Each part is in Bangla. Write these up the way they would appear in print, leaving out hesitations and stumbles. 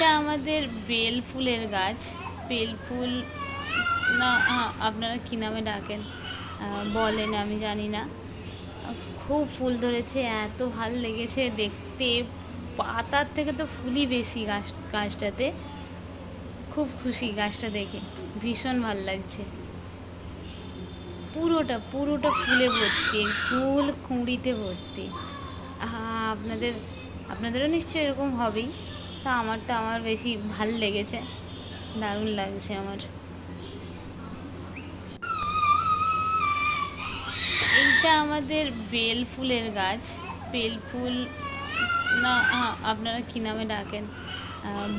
এইটা আমাদের বেল ফুলের গাছ। বেল ফুল না, আপনারা কী নামে ডাকেন বলেন আমি জানি না। খুব ফুল ধরেছে, এত ভাল লেগেছে দেখতে। পাতার থেকে তো ফুলই বেশি গাছটাতে। খুব খুশি গাছটা দেখে, ভীষণ ভাল লাগছে। পুরোটা পুরোটা ফুলে ভর্তি, ফুল কুঁড়িতে ভর্তি। আপনাদের আপনাদেরও নিশ্চয়ই এরকম হবেই। তা আমার বেশি ভাল লেগেছে, দারুণ লাগছে আমার। এইটা আমাদের বেল ফুলের গাছ। বেল ফুল না, আপনারা কী নামে ডাকেন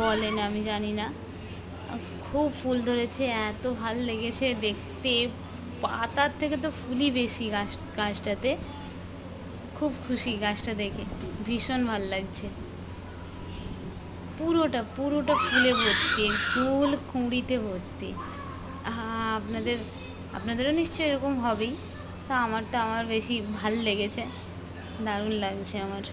বলেন আমি জানি না। খুব ফুল ধরেছে, এত ভাল লেগেছে দেখতে। পাতার থেকে তো ফুলই বেশি গাছটাতে। খুব খুশি গাছটা দেখে, ভীষণ ভাল লাগছে। পুরোটা পুরোটা ফুলে ভর্তি, ফুল কুঁড়িতে ভর্তি। আপনাদের আপনাদেরও নিশ্চয়ই এরকম হবেই। তা আমার বেশি ভাল লেগেছে, দারুণ লাগছে আমার।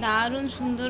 দারুণ সুন্দর